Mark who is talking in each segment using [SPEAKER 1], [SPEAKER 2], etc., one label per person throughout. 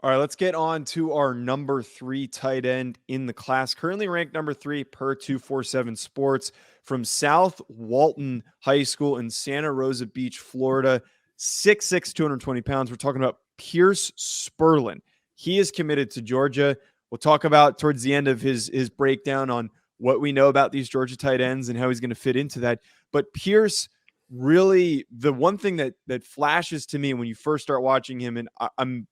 [SPEAKER 1] All right, let's get on to our number 3 tight end in the class. Currently ranked number 3 per 247 Sports from South Walton High School in Santa Rosa Beach, Florida. 6'6", 220 pounds. We're talking about Pearce Spurlin. He is committed to Georgia. We'll talk about towards the end of his breakdown on what we know about these Georgia tight ends and how he's going to fit into that. But Pearce, really, the one thing that flashes to me when you first start watching him, and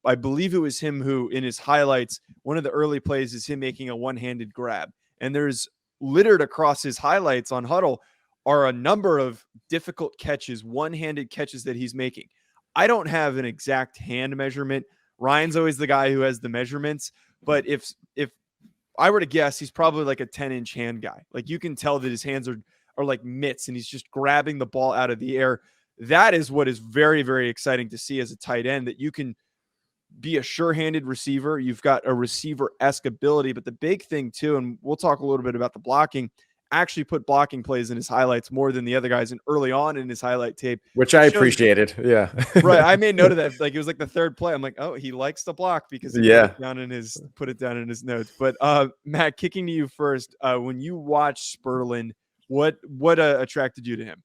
[SPEAKER 1] I believe it was him who, in his highlights, one of the early plays is him making a one-handed grab. And there's littered across his highlights on Huddle are a number of difficult catches, one-handed catches that he's making. I don't have an exact hand measurement. Ryan's always the guy who has the measurements, but if I were to guess, he's probably like a 10-inch hand guy. Like, you can tell that his hands are like mitts and he's just grabbing the ball out of the air. That is what is very, very exciting to see as a tight end, that you can be a sure-handed receiver. You've got a receiver-esque ability, but the big thing too, and we'll talk a little bit about the blocking, actually put blocking plays in his highlights more than the other guys. And early on in his highlight tape,
[SPEAKER 2] which I appreciated. Yeah.
[SPEAKER 1] Right. I made note of that. Like, it was like the third play. I'm like, oh, he likes to block because he put it down in his notes. But Matt, kicking to you first, when you watch Spurlin, what attracted you to him?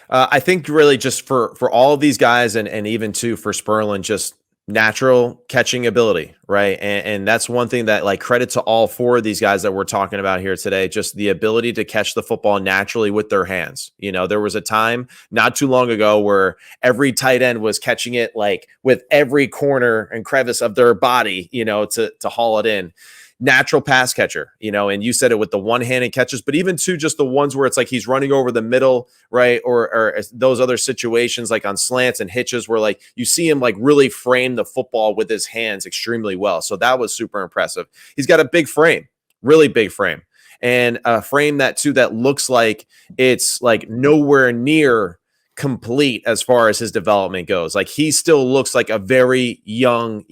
[SPEAKER 2] I think really just for all of these guys and even too for Spurlin, just natural catching ability, right? And that's one thing that, like, credit to all 4 of these guys that we're talking about here today, just the ability to catch the football naturally with their hands. You know, there was a time not too long ago where every tight end was catching it like with every corner and crevice of their body, you know, to haul it in. Natural pass catcher, you know, and you said it with the one-handed catches, but even too, just the ones where it's like he's running over the middle, right? Or those other situations like on slants and hitches where like you see him like really frame the football with his hands extremely well. So that was super impressive. He's got a big frame, really big frame, and a frame that too that looks like it's like nowhere near complete as far as his development goes. Like, he still looks like a very young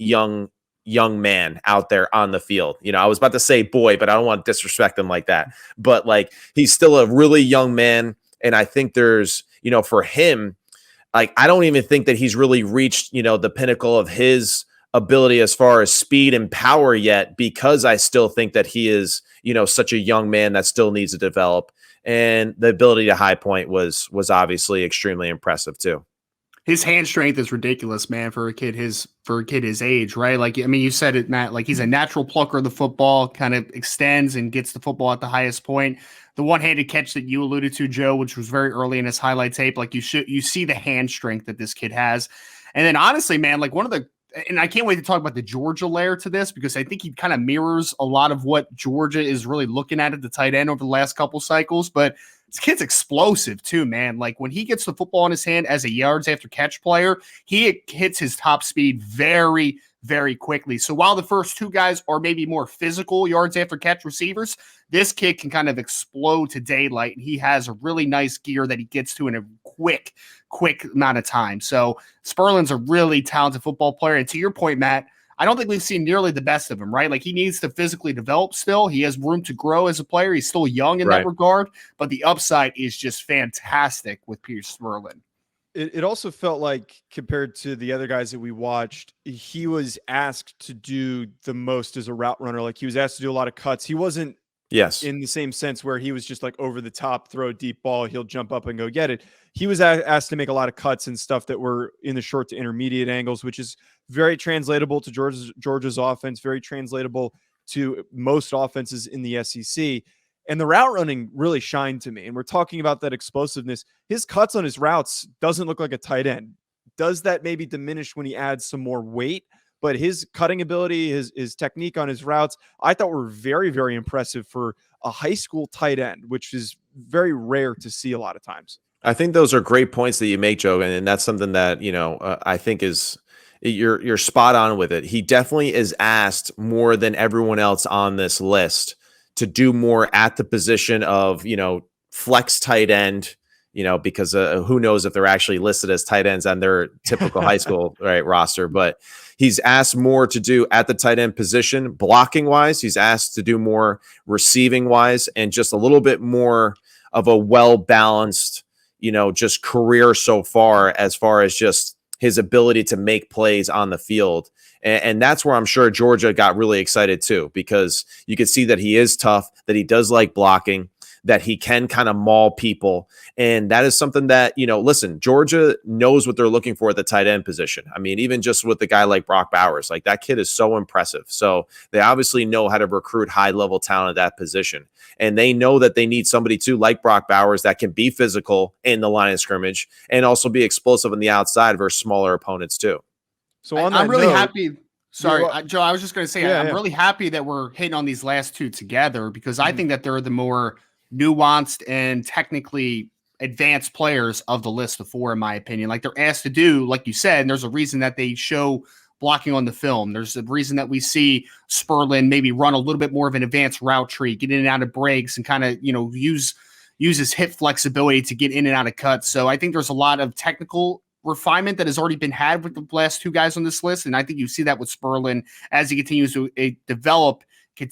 [SPEAKER 2] man out there on the field. You know, I was about to say boy, but I don't want to disrespect him like that. But like, he's still a really young man. And I think there's, you know, for him, like, I don't even think that he's really reached, you know, the pinnacle of his ability as far as speed and power yet, because I still think that he is, you know, such a young man that still needs to develop. And the ability to high point was obviously extremely impressive too.
[SPEAKER 3] His hand strength is ridiculous, man, for a kid his age, right? Like, I mean, you said it, Matt, like, he's a natural plucker of the football, kind of extends and gets the football at the highest point. The one-handed catch that you alluded to, Joe, which was very early in his highlight tape, like, you see the hand strength that this kid has. And then honestly, man, like, and I can't wait to talk about the Georgia layer to this, because I think he kind of mirrors a lot of what Georgia is really looking at the tight end over the last couple cycles. But this kid's explosive too, man. Like, when he gets the football in his hand as a yards after catch player, he hits his top speed very, very quickly. So while the first 2 guys are maybe more physical yards after catch receivers, this kid can kind of explode to daylight. And he has a really nice gear that he gets to in a quick amount of time. So Spurlin's a really talented football player. And to your point, Matt, I don't think we've seen nearly the best of him, right? Like, he needs to physically develop still. He has room to grow as a player. He's still young in that regard, but the upside is just fantastic with Pearce Spurlin.
[SPEAKER 1] It also felt like, compared to the other guys that we watched, he was asked to do the most as a route runner. Like, he was asked to do a lot of cuts. He wasn't in the same sense where he was just like over the top, throw a deep ball, he'll jump up and go get it. He was asked to make a lot of cuts and stuff that were in the short to intermediate angles, which is very translatable to Georgia's offense, very translatable to most offenses in the SEC. And the route running really shined to me. And we're talking about that explosiveness. His cuts on his routes doesn't look like a tight end. Does that maybe diminish when he adds some more weight? But his cutting ability, his technique on his routes, I thought were very, very impressive for a high school tight end, which is very rare to see a lot of times.
[SPEAKER 2] I think those are great points that you make, Joe. And that's something that, you know, I think is you're spot on with it. He definitely is asked more than everyone else on this list to do more at the position of, you know, flex tight end, you know, because who knows if they're actually listed as tight ends on their typical high school roster. But he's asked more to do at the tight end position, blocking wise. He's asked to do more receiving wise, and just a little bit more of a well-balanced, you know, just career so far as just his ability to make plays on the field. And that's where I'm sure Georgia got really excited too, because you could see that he is tough, that he does like blocking, that he can kind of maul people. And that is something that, listen, Georgia knows what they're looking for at the tight end position. I mean, even just with the guy like Brock Bowers, like that kid is so impressive. So they obviously know how to recruit high level talent at that position. And they know that they need somebody too, like Brock Bowers, that can be physical in the line of scrimmage and also be explosive on the outside versus smaller opponents too.
[SPEAKER 1] So on
[SPEAKER 3] I'm
[SPEAKER 1] that
[SPEAKER 3] really
[SPEAKER 1] note,
[SPEAKER 3] happy. Sorry,
[SPEAKER 1] Yeah, well-
[SPEAKER 3] Joe, I was just going to say, I'm really happy that we're hitting on these last two together, because I think that they're the more nuanced and technically advanced players of the list of four, in my opinion. Like, they're asked to do, like you said, and there's a reason that they show blocking on the film. There's a reason that we see Spurlin maybe run a little bit more of an advanced route tree, get in and out of breaks, and kind of, use his hip flexibility to get in and out of cuts. So I think there's a lot of technical refinement that has already been had with the last two guys on this list. And I think you see that with Spurlin as he continues to develop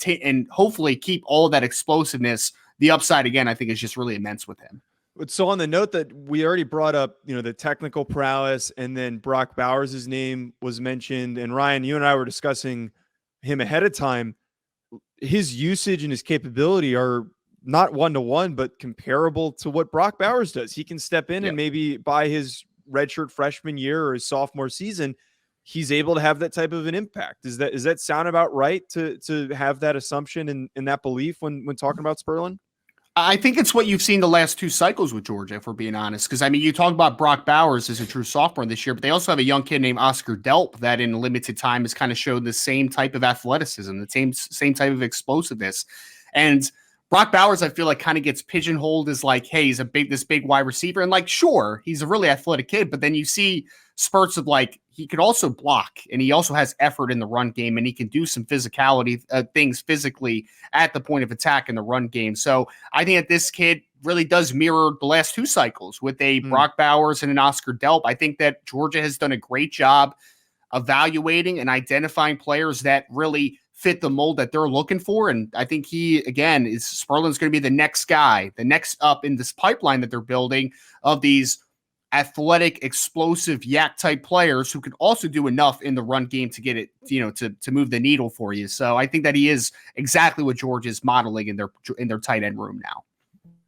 [SPEAKER 3] and hopefully keep all of that explosiveness. The upside, again, I think is just really immense with him.
[SPEAKER 1] So on the note that we already brought up, the technical prowess, and then Brock Bowers' name was mentioned, and Ryan, you and I were discussing him ahead of time. His usage and his capability are not one-to-one, but comparable to what Brock Bowers does. He can step in and maybe by his redshirt freshman year or his sophomore season, he's able to have that type of an impact. Does that sound about right to have that assumption and that belief when talking about Spurlin?
[SPEAKER 3] I think it's what you've seen the last two cycles with Georgia, if we're being honest. Because, I mean, you talk about Brock Bowers as a true sophomore this year, but they also have a young kid named Oscar Delp that in limited time has kind of showed the same type of athleticism, the same type of explosiveness. And Brock Bowers, I feel like, kind of gets pigeonholed as like, hey, he's this big wide receiver. And like, sure, he's a really athletic kid, but then you see spurts of like, he could also block, and he also has effort in the run game, and he can do some physicality things physically at the point of attack in the run game. So I think that this kid really does mirror the last two cycles with a Brock Bowers and an Oscar Delp. I think that Georgia has done a great job evaluating and identifying players that really fit the mold that they're looking for. And I think Spurlin's going to be the next guy, the next up in this pipeline that they're building of these athletic, explosive yak type players who can also do enough in the run game to get it, to move the needle for you. So I think that he is exactly what Georgia is modeling in their tight end room now.